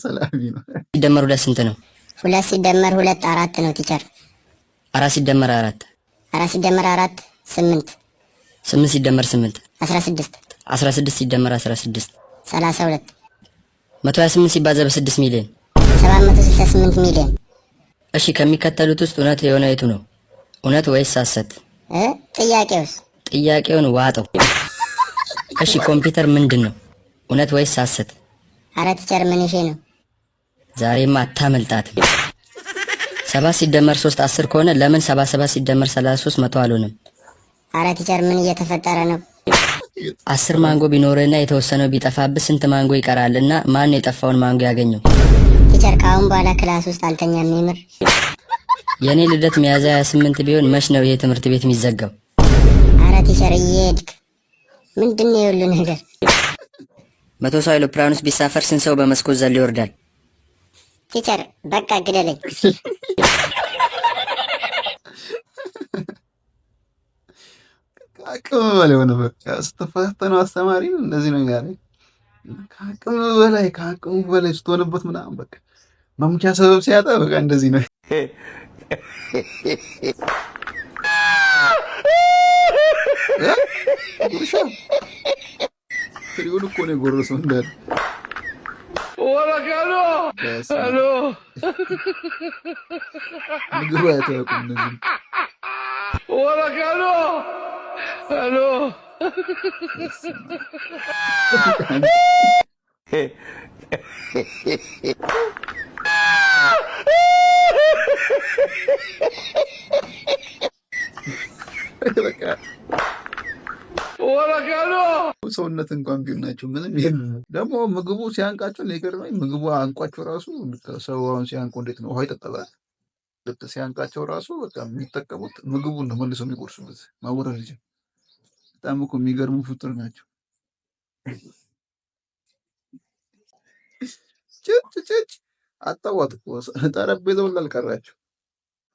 ሰላቢ ነው። ሲደመር ሁለት ስንት ነው? 2 ሲደመር 2 4 ነው ቲቸር። 4 ሲደመር 4 4 ሲደመር 4 8 8 ሲደመር 8 16 16 ሲደመር 16 32 128 ሲባዛ በ6 ሚሊዮን 768 ሚሊዮን። እሺ ከሚከተሉት ውስጥ እውነት የሆነ የቱ ነው? እውነት ወይስ ሐሰት? ጥያቄውስ? ጥያቄውን ዋጠው። እሺ ኮምፒውተር ምንድን ነው? እውነት ወይስ ሐሰት? ኧረ ቲቸር ምን እሺ ነው? ዛሬማ አታመልጣትም። 7 ሲደመር 3 10 ከሆነ ለምን 77 ሲደመር 33 100 አልሆነም? ኧረ ቲቸር ምን እየተፈጠረ ነው? 10 ማንጎ ቢኖርና የተወሰነው ቢጠፋብህ ስንት ማንጎ ይቀራልና ማን ነው የጠፋውን ማንጎ ያገኘው? ቲቸር ካሁን በኋላ ክላስ ውስጥ አልተኛም የምር። የኔ ልደት ሚያዝያ 28 ቢሆን መች ነው ይሄ ትምህርት ቤት የሚዘጋው? ኧረ ቲቸር እየሄድክ ምንድነው የሁሉ ነገር? 100 ሰው አይሮፕላን ውስጥ ቢሳፈር ስንት ሰው በመስኮት ዘሎ ይወርዳል? ቲቸር በቃ ግደለኝ። ከአቅም በላይ ሆነ። በቃ ስትፈተነው አስተማሪው እንደዚህ ነው ያለኝ። ከአቅም በላይ ስትሆንበት ምናምን በቃ መምቻ ሰበብ ሲያጣ በቃ እንደዚህ ነው። ፍሪውን እኮ ነው የጎረሰው እንዳለ ምግብ አያውቁም እነዚህ ሰውነት እንኳን ቢሆን ናቸው ምንም የለም። ደግሞ ምግቡ ሲያንቃቸው ለይገርመኝ ምግቡ አንቋቸው ራሱ ሰው አሁን ሲያንቁ እንዴት ነው ውሃ ይጠጣል። ልክ ሲያንቃቸው ራሱ በቃ የሚጠቀሙት ምግቡን ነው መልሰው የሚቆርሱበት። ማወራር ልጅ በጣም እኮ የሚገርሙ ፍጡር ናቸው። ጭጭ አጣዋት እኮ ጠረጴዛውን ላልቀራቸው።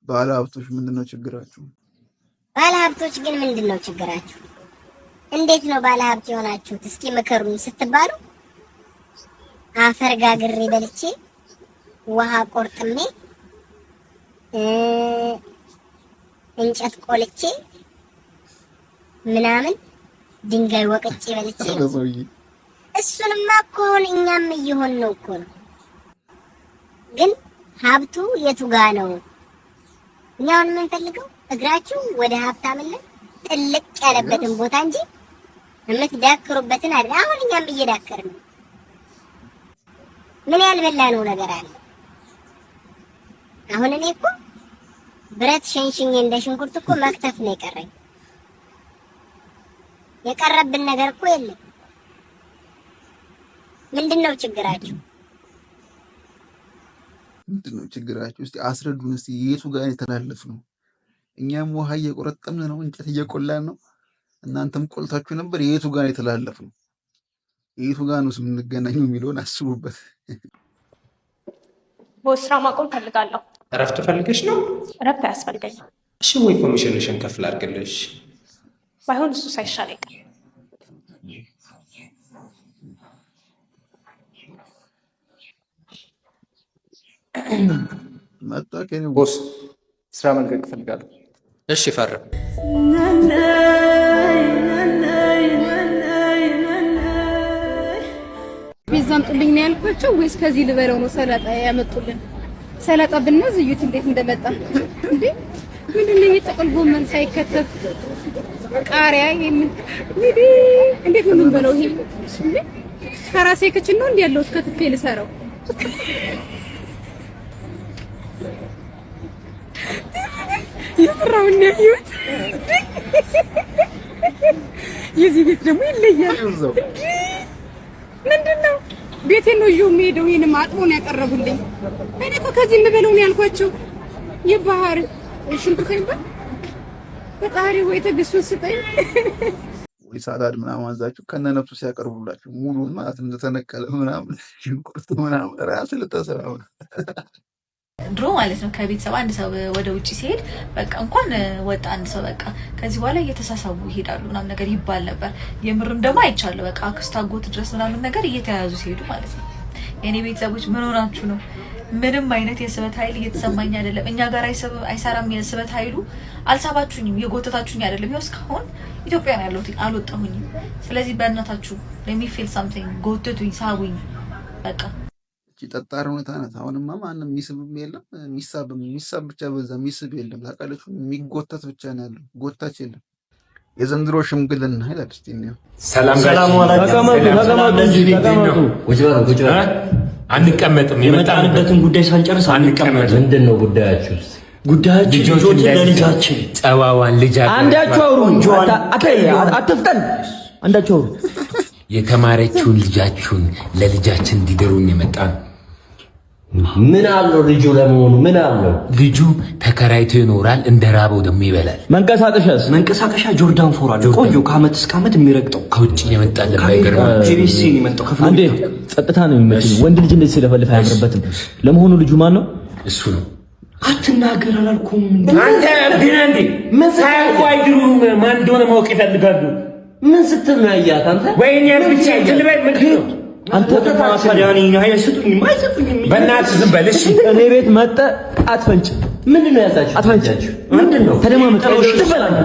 ባለ ሀብቶች ምንድነው ችግራችሁ? ባለ ሀብቶች ግን ምንድነው ችግራችሁ? እንዴት ነው ባለ ሀብት የሆናችሁት? እስኪ ምከሩኝ ስትባሉ አፈር ጋግሬ በልቼ ውሃ ቆርጥሜ እንጨት ቆልቼ ምናምን ድንጋይ ወቅጬ በልቼ እሱንማ እኮ አሁን እኛም እየሆን ነው እኮ ነው። ግን ሀብቱ የቱ ጋ ነው? እኛውን የምንፈልገው እግራችሁ ወደ ሀብታምነት ጥልቅ ያለበትን ቦታ እንጂ የምትዳክሩበትን አይደል። አሁን እኛም እየዳከርን ነው። ምን ያልበላነው ነገር አለ? አሁን እኔ እኮ ብረት ሸንሽኜ እንደ ሽንኩርት እኮ መክተፍ ነው የቀረኝ። የቀረብን ነገር እኮ የለም። ምንድነው ችግራችሁ? ምንድነው ችግራችሁ? እስቲ አስረዱን። እስቲ የቱ ጋር የተላለፍ ነው? እኛም ውሃ እየቆረጠምን ነው፣ እንጨት እየቆላን ነው። እናንተም ቆልታችሁ ነበር። የቱ ጋር የተላለፍ ነው? የቱ ጋር ነው የምንገናኘው የሚለውን አስቡበት። በስራ ማቆም ፈልጋለሁ። እረፍት ፈልገሽ ነው? እረፍት አያስፈልገኝም። እሺ ወይ ኮሚሽንሽን ከፍ ላድርግልሽ? ባይሆን እሱ ሳይሻል አይቀር። መጣ ከኔ ቦስ ስራ መልቀቅ ፈልጋለሁ። እሺ ፈርም። ፒዛ አምጡልኝ ነው ያልኳቸው ወይስ ከዚህ ልበለው ነው ሰላጣ ያመጡልን? ሰላጣ ብናዝ እዩት እንዴት እንደመጣ እንዴ! ምንድነው የጥቅል ጎመን ሳይከተፍ ቃሪያ እንዴት ነው የምንበለው? ይሄ እንዴ ከራሴ ክችን ነው እንዴ ያለው ከትፌ ልሰራው? ይፈራው ነው ይሁት የዚህ ቤት ደግሞ ይለያል። ምንድነው ቤቴ ነው ይዤው የምሄደው። ይሄንም አጥቦ ነው ያቀረቡልኝ። እኔ እኮ ከዚህ የምበለው ነው ያልኳቸው። የባህር ሽንኩርት ይባል በጣሪ ወይ ተግሱን ስጠኝ ወይ ሳላድ ምናምን አዛችሁ ከነነፍሱ ሲያቀርቡላችሁ ሙሉን ማለት እንደተነቀለ ምናምን ሽንኩርት ምናምን ራስ ልተሰራው ድሮ ማለት ነው ከቤተሰብ አንድ ሰው ወደ ውጪ ሲሄድ በቃ እንኳን ወጣ አንድ ሰው በቃ ከዚህ በኋላ እየተሳሳቡ ይሄዳሉ ምናምን ነገር ይባል ነበር። የምርም ደግሞ አይቻለሁ። በቃ አክስት አጎት ድረስ ምናምን ነገር እየተያዙ ሲሄዱ ማለት ነው። የኔ ቤተሰቦች ምን ሆናችሁ ነው? ምንም አይነት የስበት ኃይል እየተሰማኝ አይደለም። እኛ ጋር አይሰራም የስበት ኃይሉ። አልሳባችሁኝም፣ የጎተታችሁኝ አይደለም። ይኸው እስካሁን ኢትዮጵያ ነው ያለሁት፣ አልወጣሁኝም። ስለዚህ በእናታችሁ ለሚ ፊል ሳምቲንግ ጎትቱኝ፣ ሳቡኝ በቃ። እቺ ጠጣር ሁኔታ ናት። አሁንማ ማንም የሚስብም የለም የሚሳብ ብቻ በዛ የሚስብ የለም። ታውቃለች፣ የሚጎተት ብቻ ነው ያለው፣ ጎታች የለም። የዘንድሮ ሽምግልና ይላል። እስቲ ነው ሰላም አንቀመጥም። የመጣንበትን ጉዳይ ሳንጨርስ አንቀመጥም። ምንድን ነው ጉዳያችሁ? ጉዳያችን ልጆችን ለልጃችን ጸዋዋን ልጅ አንዳቸው አውሩ። አትፍጠን። አንዳቸው አውሩ። የተማረችውን ልጃችሁን ለልጃችን እንዲደሩን የመጣን ምን አለው? ልጁ ለመሆኑ ምን አለው? ልጁ ተከራይቶ ይኖራል፣ እንደራበው ደግሞ ይበላል። መንቀሳቀሻ ጆርዳን ፎር አለ። ቆዩ ከአመት እስከ አመት የሚረግጠው ከውጭ የመጣለ ባይገርም ቲቪሲ የመጣው ከፍሎ አንዴ ጸጥታ ነው የሚመስል። ወንድ ልጅ እንደዚህ ሲለፈልፍ አያምርበትም። ለመሆኑ ልጁ ማን ነው? እሱ ነው። አትናገር አላልኩም እንዴ? አንተ እንዴ ምን ሳይቋይሩ ማን እንደሆነ ማወቅ ይፈልጋሉ። ምን ስትል ነው ያያት አንተ? ወይኔ ብቻ ትልበይ ምንድን ነው አንተ? ተማሳዳኒ አይሰጡኝ በእናትህ ዝም በል እሺ። እኔ ቤት መጣ አትፈንጭ። ምንድን ነው ያዛችሁ? አትፈንጫችሁ ምንድን ነው? ተደማመጥ።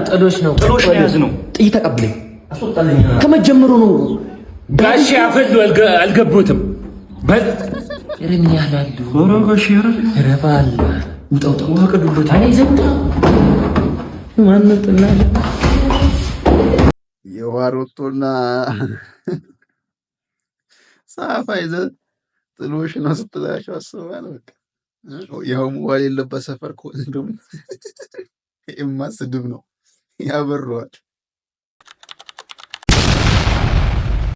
ጥሎሽ ነው ያዝ ነው። ጥይት ተቀብለኝ አስወጣልኝ። ከመጀመሩ ነው ጋሽ አፈሉ አልገቡትም። በል እረኛ ያላሉ ወራጋሽ ረባል ውጣው ተዋቀዱበት። አይ ዘምታ ማንነትና የዋሮቶና ሳፋ ይዘህ ጥሎሽ ነው ስትላቸው አስባለሁ። በቃ ያው መዋል የለበት ሰፈር ከሆነ ደግሞ ስድብ ነው ያበረዋል።